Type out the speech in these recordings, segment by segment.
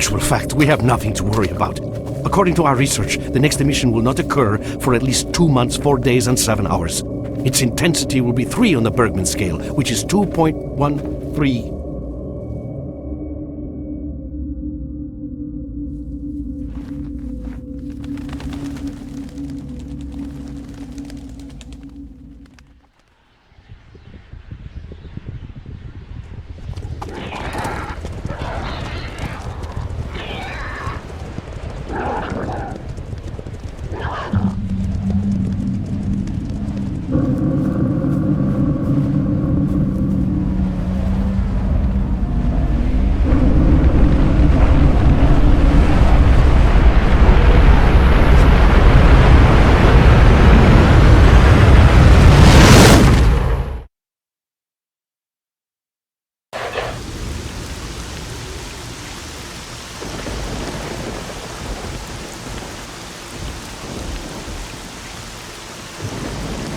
actual fact, we have nothing to worry about. According to our research, the next emission will not occur for at least 2 months, 4 days, and 7 hours. Its intensity will be 3 on the Bergman scale, which is 2.13.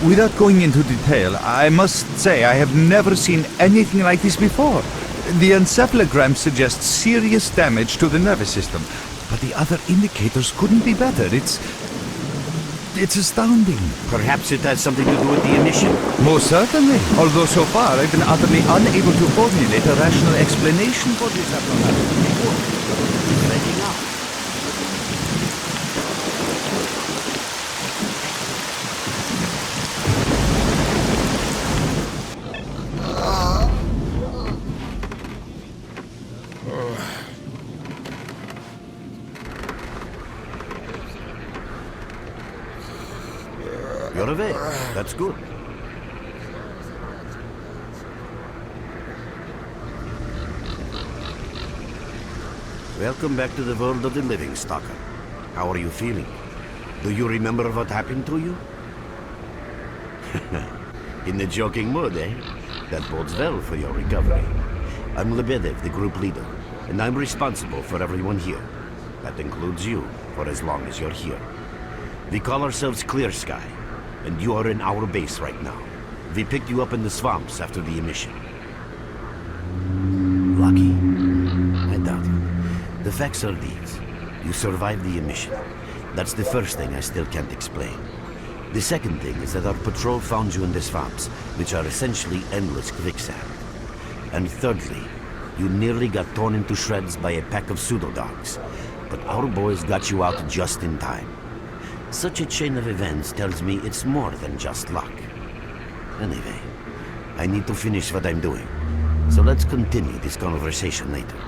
Without going into detail, I must say I have never seen anything like this before. The encephalogram suggests serious damage to the nervous system, but the other indicators couldn't be better. It's astounding. Perhaps it has something to do with the emission? Most certainly. Although so far I've been utterly unable to formulate a rational explanation for this abnormality. You're awake. That's good. Welcome back to the world of the living, Stalker. How are you feeling? Do you remember what happened to you? In the joking mood, eh? That bodes well for your recovery. I'm Lebedev, the group leader, and I'm responsible for everyone here. That includes you, for as long as you're here. We call ourselves S.T.A.L.K.E.R, and you are in our base right now. We picked you up in the swamps after the emission. Lucky? I doubt it. The facts are these. You survived the emission. That's the first thing I still can't explain. The second thing is that our patrol found you in the swamps, which are essentially endless quicksand. And thirdly, you nearly got torn into shreds by a pack of pseudo-dogs. But our boys got you out just in time. Such a chain of events tells me it's more than just luck. Anyway, I need to finish what I'm doing. So let's continue this conversation later.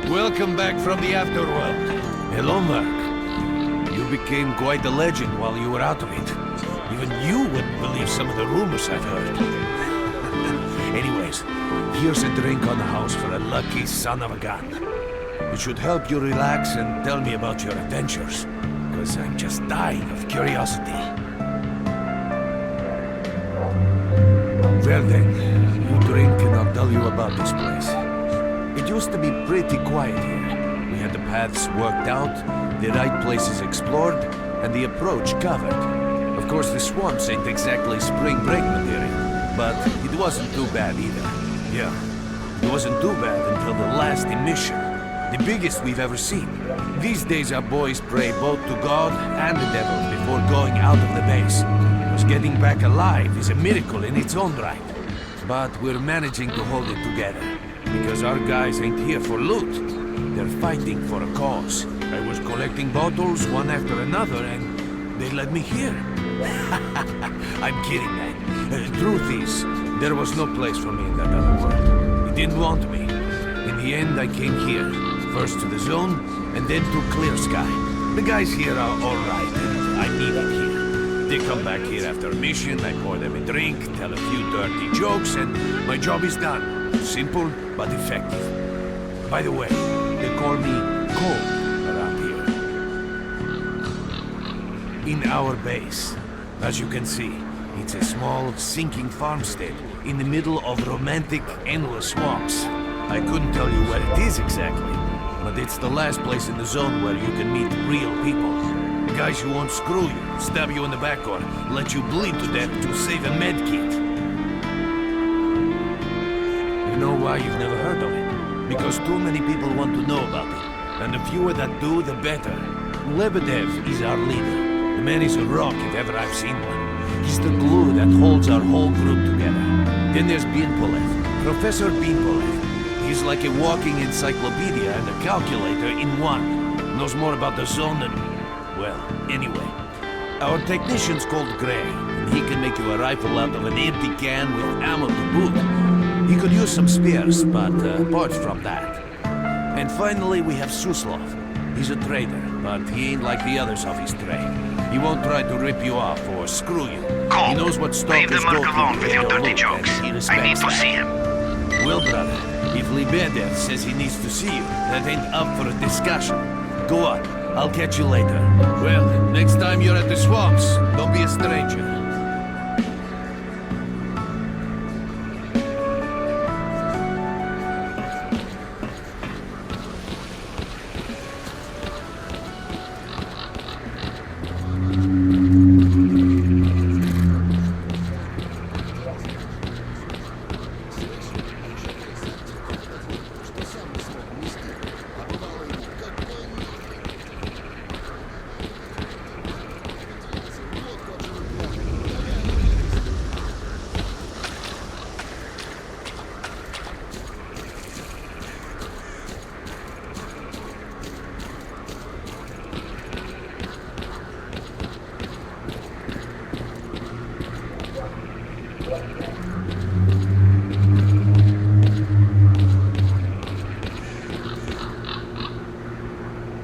Welcome back from the afterworld. Hello, Merc. You became quite a legend while you were out of it. Even you wouldn't believe some of the rumors I've heard. Anyways, here's a drink on the house for a lucky son of a gun. It should help you relax and tell me about your adventures, because I'm just dying of curiosity. Well then, you drink and I'll tell you about this place. It used to be pretty quiet here. We had the paths worked out, the right places explored, and the approach covered. Of course, the swamps ain't exactly spring break material, but it wasn't too bad either. Yeah, it wasn't too bad until the last emission. The biggest we've ever seen. These days our boys pray both to God and the devil before going out of the base. Because getting back alive is a miracle in its own right. But we're managing to hold it together. Because our guys ain't here for loot. They're fighting for a cause. I was collecting bottles one after another and they led me here. I'm kidding, man. Truth is, there was no place for me in that other world. It didn't want me. In the end, I came here. First to the zone, and then to Clear Sky. The guys here are alright, and I need it here. They come back here after a mission, I pour them a drink, tell a few dirty jokes, and my job is done. Simple, but effective. By the way, they call me Cole around here. In our base, as you can see, it's a small, sinking farmstead in the middle of romantic, endless swamps. I couldn't tell you where it is exactly, but it's the last place in the zone where you can meet real people. Guys who won't screw you, stab you in the back, or let you bleed to death to save a med kit. You know why you've never heard of it? Because too many people want to know about it, and the fewer that do, the better. Lebedev is our leader. The man is a rock if ever I've seen one. He's the glue that holds our whole group together. Then there's Beanpolev, Professor Beanpolev. He's like a walking encyclopedia and a calculator in one. Knows more about the zone than... well, anyway. Our technician's called Gray, and he can make you a rifle out of an empty can with ammo to boot. He could use some spares, but apart from that. And finally, we have Suslov. He's a trader, but he ain't like the others of his trade. He won't try to rip you off or screw you. Cole, He knows what leave the stalkers go merc through alone to with get your their dirty loot, jokes. and he I need respects to that. see him. Well, brother, if Lebedev says he needs to see you, that ain't up for a discussion. Go on, I'll catch you later. Well, next time you're at the swamps, don't be a stranger.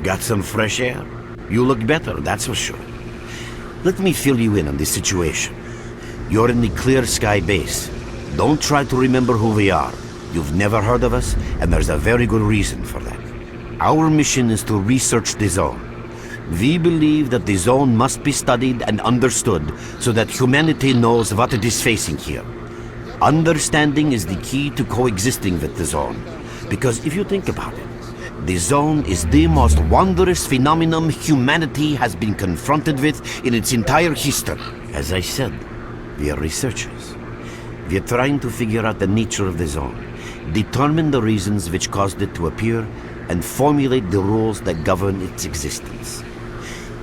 Got some fresh air? You look better, that's for sure. Let me fill you in on this situation. You're in the Clear Sky base. Don't try to remember who we are. You've never heard of us, and there's a very good reason for that. Our mission is to research the zone. We believe that the zone must be studied and understood so that humanity knows what it is facing here. Understanding is the key to coexisting with the zone. Because if you think about it, the zone is the most wondrous phenomenon humanity has been confronted with in its entire history. As I said, we are researchers. We are trying to figure out the nature of the zone, determine the reasons which caused it to appear, and formulate the rules that govern its existence.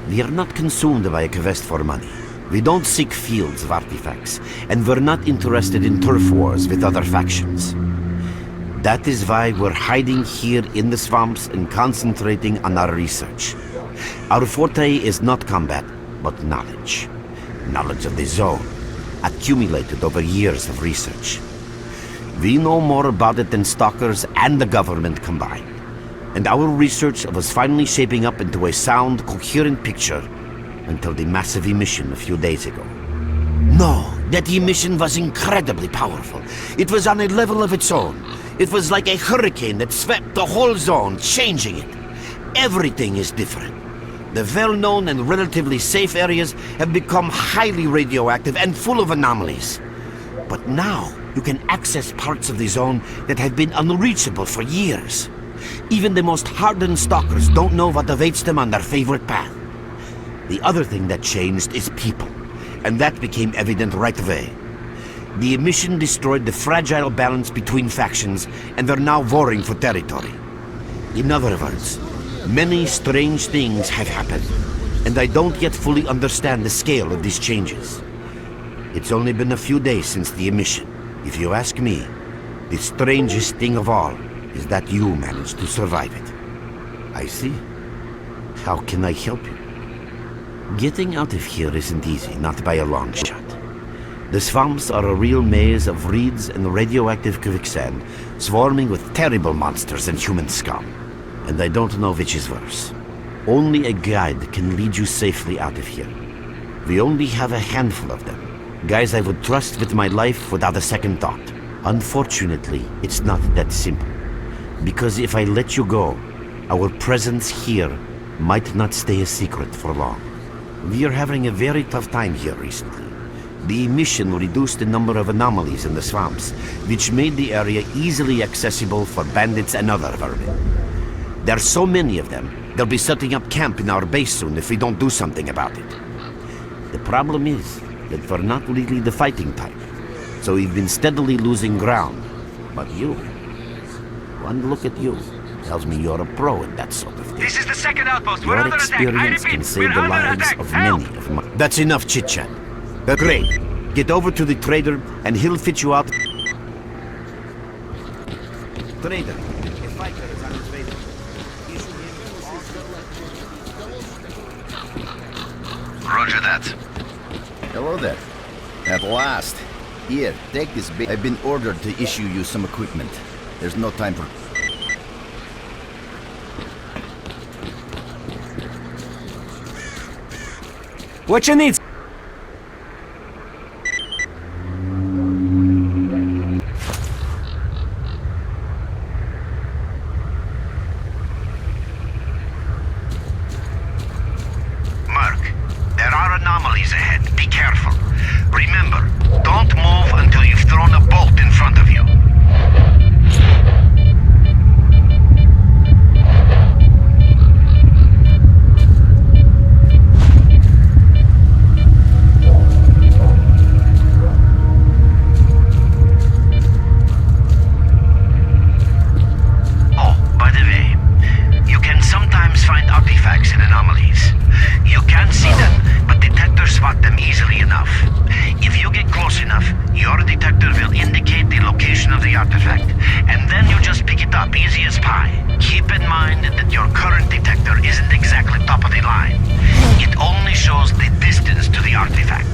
We are not consumed by a quest for money. We don't seek fields of artifacts, and we're not interested in turf wars with other factions. That is why we're hiding here in the swamps and concentrating on our research. Our forte is not combat, but knowledge. Knowledge of the zone, accumulated over years of research. We know more about it than stalkers and the government combined. And our research was finally shaping up into a sound, coherent picture until the massive emission a few days ago. No, that emission was incredibly powerful. It was on a level of its own. It was like a hurricane that swept the whole zone, changing it. Everything is different. The well-known and relatively safe areas have become highly radioactive and full of anomalies. But now, you can access parts of the zone that have been unreachable for years. Even the most hardened stalkers don't know what awaits them on their favorite path. The other thing that changed is people, and that became evident right away. The emission destroyed the fragile balance between factions, and they're now warring for territory. In other words, many strange things have happened, and I don't yet fully understand the scale of these changes. It's only been a few days since the emission. If you ask me, the strangest thing of all is that you managed to survive it. I see. How can I help you? Getting out of here isn't easy, not by a long shot. The swamps are a real maze of reeds and radioactive quicksand, swarming with terrible monsters and human scum. And I don't know which is worse. Only a guide can lead you safely out of here. We only have a handful of them. Guys I would trust with my life without a second thought. Unfortunately, it's not that simple. Because if I let you go, our presence here might not stay a secret for long. We are having a very tough time here recently. The emission reduced the number of anomalies in the swamps, which made the area easily accessible for bandits and other vermin. There are so many of them, they'll be setting up camp in our base soon if we don't do something about it. The problem is that we're not really the fighting type, so we've been steadily losing ground. But you, one look at you, tells me you're a pro in that sort of thing. This is the second outpost. We're Your under attack. I experience repeat, can save we're the under lives attack. of Help! many of my... That's enough chit-chat. Great. Get over to the trader, and he'll fit you out. Trader, S.T.A.L.K.E.R is on his way. Roger that. Hello there. At last. Here, take this bit. I've been ordered to issue you some equipment. There's no time for... What you need? Merc, there are anomalies ahead. Be careful. Remember, don't move until you've thrown a bolt in front of you. Oh, by the way, you can sometimes find artifacts in anomalies. You can't see them, but detectors spot them easily enough. If you get close enough, your detector will indicate the location of the artifact, and then you just pick it up easy as pie. Keep in mind that your current detector isn't exactly top of the line. It only shows the distance to the artifact.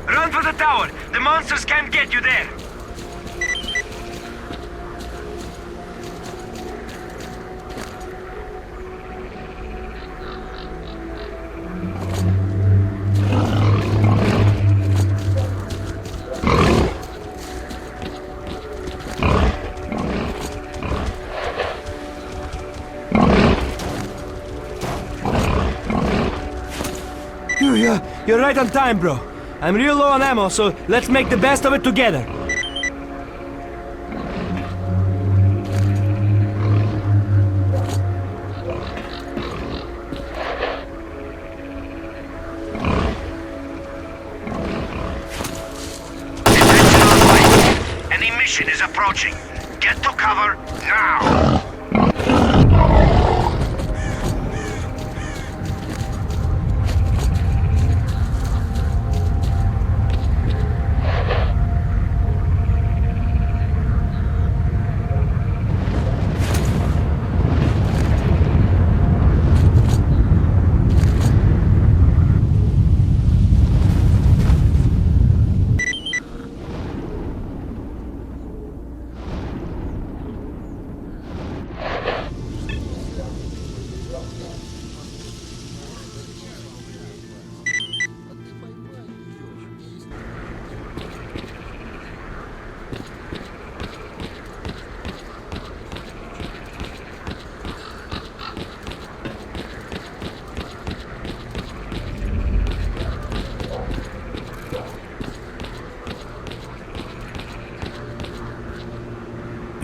Run for the tower. The monsters can't get you there. You're right on time, bro. I'm real low on ammo, so let's make the best of it together. An emission is approaching. Get to cover now.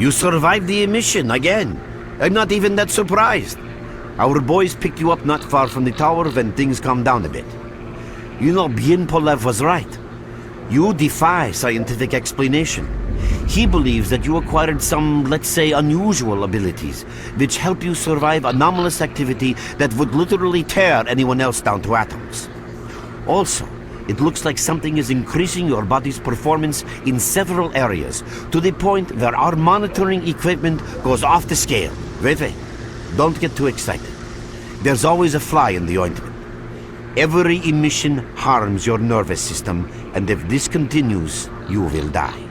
You survived the emission again. I'm not even that surprised. Our boys picked you up not far from the tower when things calmed down a bit. You know, Bien Polev was right. You defy scientific explanation. He believes that you acquired some, let's say, unusual abilities, which help you survive anomalous activity that would literally tear anyone else down to atoms. Also, it looks like something is increasing your body's performance in several areas, to the point where our monitoring equipment goes off the scale. Wait. Don't get too excited. There's always a fly in the ointment. Every emission harms your nervous system, and if this continues, you will die.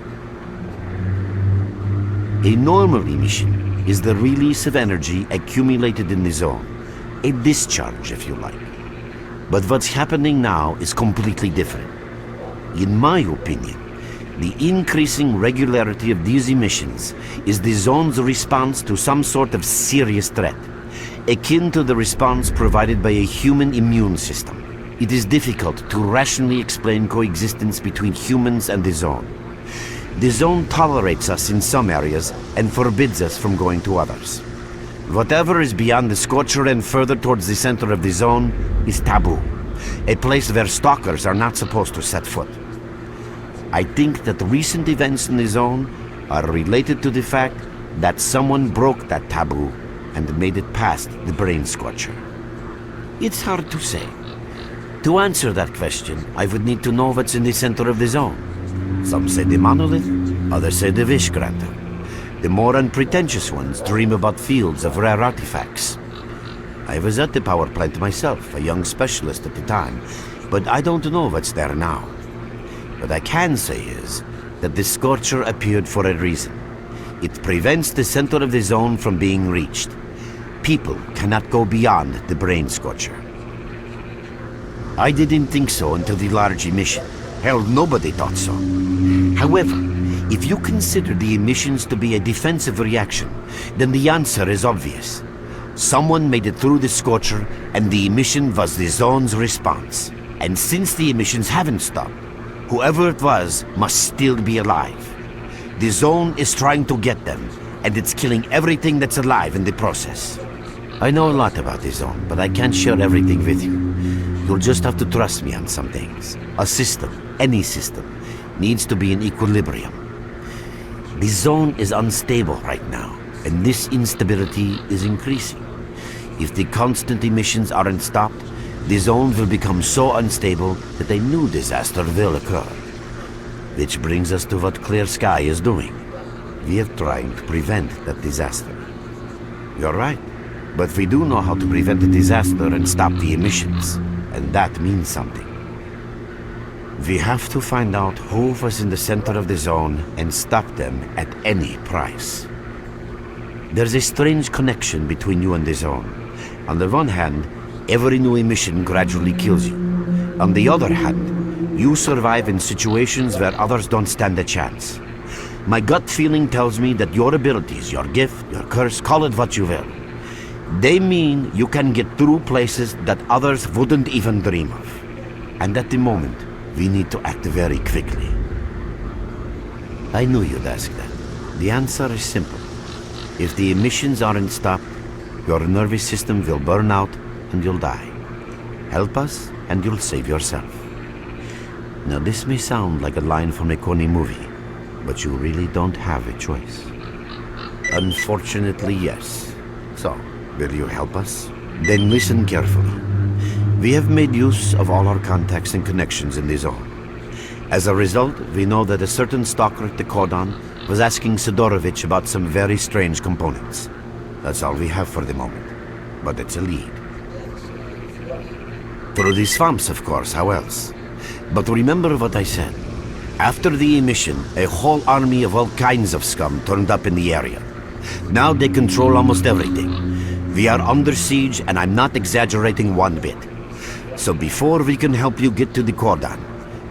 A normal emission is the release of energy accumulated in the zone. A discharge, if you like. But what's happening now is completely different. In my opinion, the increasing regularity of these emissions is the zone's response to some sort of serious threat, akin to the response provided by a human immune system. It is difficult to rationally explain coexistence between humans and the zone. The zone tolerates us in some areas and forbids us from going to others. Whatever is beyond the scorcher and further towards the center of the zone is taboo, a place where stalkers are not supposed to set foot. I think that recent events in the zone are related to the fact that someone broke that taboo and made it past the brain scorcher. It's hard to say. To answer that question, I would need to know what's in the center of the zone. Some say the monolith, others say the Vishgranta. The more unpretentious ones dream about fields of rare artifacts. I was at the power plant myself, a young specialist at the time, but I don't know what's there now. What I can say is that the Scorcher appeared for a reason. It prevents the center of the zone from being reached. People cannot go beyond the brain scorcher. I didn't think so until the large emission. Hell, nobody thought so. However, if you consider the emissions to be a defensive reaction, then the answer is obvious. Someone made it through the scorcher, and the emission was the zone's response. And since the emissions haven't stopped, whoever it was must still be alive. The zone is trying to get them, and it's killing everything that's alive in the process. I know a lot about the zone, but I can't share everything with you. You'll just have to trust me on some things. A system, any system, needs to be in equilibrium. The zone is unstable right now, and this instability is increasing. If the constant emissions aren't stopped, the zone will become so unstable that a new disaster will occur. Which brings us to what S.T.A.L.K.E.R is doing. We are trying to prevent that disaster. You're right, but we do know how to prevent the disaster and stop the emissions, and that means something. We have to find out who was in the center of the zone and stop them at any price. There's a strange connection between you and the zone. On the one hand, every new emission gradually kills you. On the other hand, you survive in situations where others don't stand a chance. My gut feeling tells me that your abilities, your gift, your curse, call it what you will, they mean you can get through places that others wouldn't even dream of. And at the moment, we need to act very quickly. I knew you'd ask that. The answer is simple. If the emissions aren't stopped, your nervous system will burn out and you'll die. Help us and you'll save yourself. Now this may sound like a line from a corny movie, but you really don't have a choice. Unfortunately, yes. So, will you help us? Then listen carefully. We have made use of all our contacts and connections in the zone. As a result, we know that a certain stalker at the cordon was asking Sidorovich about some very strange components. That's all we have for the moment, but it's a lead. Through the swamps, of course, how else? But remember what I said. After the emission, a whole army of all kinds of scum turned up in the area. Now they control almost everything. We are under siege, and I'm not exaggerating one bit. So before we can help you get to the cordon,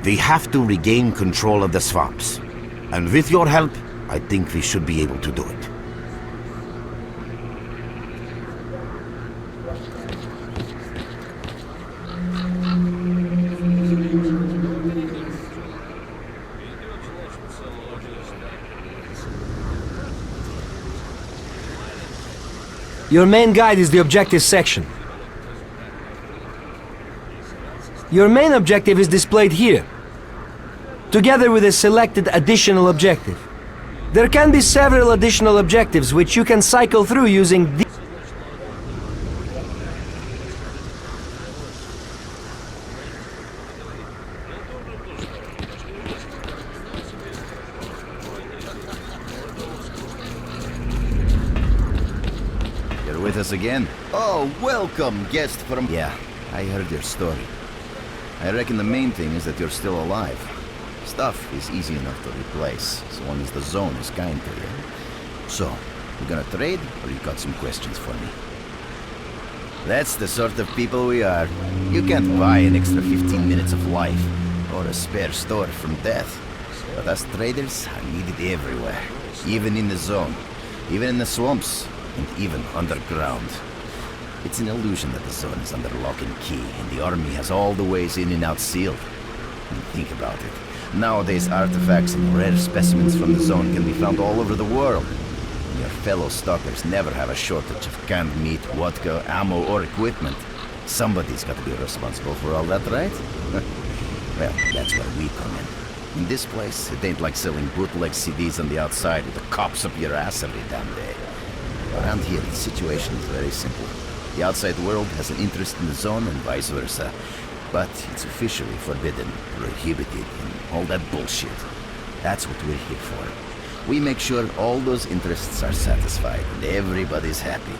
we have to regain control of the swamps. And with your help, I think we should be able to do it. Your main guide is the objective section. Your main objective is displayed here, together with a selected additional objective. There can be several additional objectives which you can cycle through using the... You're with us again? Oh, welcome, guest from... Yeah, I heard your story. I reckon the main thing is that you're still alive. Stuff is easy enough to replace, as long as the zone is kind to you. So, you gonna trade, or you got some questions for me? That's the sort of people we are. You can't buy an extra 15 minutes of life, or a spare store from death. But us traders are needed everywhere. Even in the zone, even in the swamps, and even underground. It's an illusion that the zone is under lock and key, and the army has all the ways in and out sealed. And think about it. Nowadays, artifacts and rare specimens from the zone can be found all over the world. And your fellow stalkers never have a shortage of canned meat, vodka, ammo, or equipment. Somebody's got to be responsible for all that, right? Well, that's where we come in. In this place, it ain't like selling bootleg CDs on the outside with the cops up your ass every damn day. Around here, the situation is very simple. The outside world has an interest in the zone and vice versa. But it's officially forbidden, prohibited, and all that bullshit. That's what we're here for. We make sure all those interests are satisfied and everybody's happy.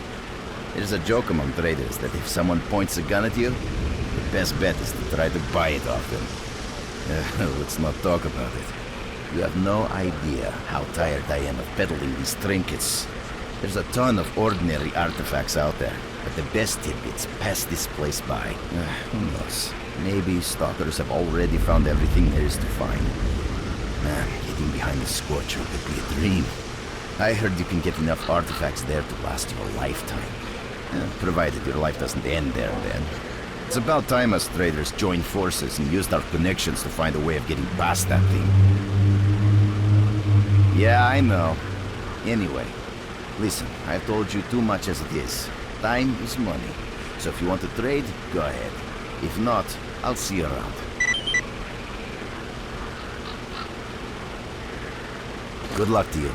There's a joke among traders that if someone points a gun at you, the best bet is to try to buy it off them. Let's not talk about it. You have no idea how tired I am of peddling these trinkets. There's a ton of ordinary artifacts out there, but the best tidbits pass this place by. Who knows? Maybe stalkers have already found everything there is to find. Getting behind the Scorcher would be a dream. I heard you can get enough artifacts there to last you a lifetime. Provided your life doesn't end there and then. It's about time us traders joined forces and used our connections to find a way of getting past that thing. Yeah, I know. Anyway, listen, I've told you too much as it is. Time is money. So if you want to trade, go ahead. If not, I'll see you around. Good luck to you.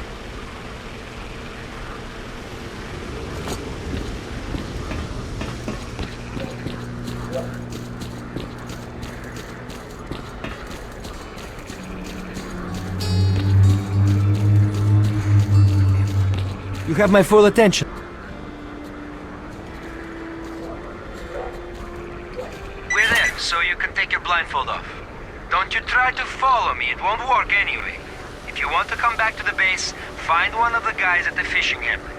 You have my full attention. We're there, so you can take your blindfold off. Don't you try to follow me, it won't work anyway. If you want to come back to the base, find one of the guys at the fishing hamlet.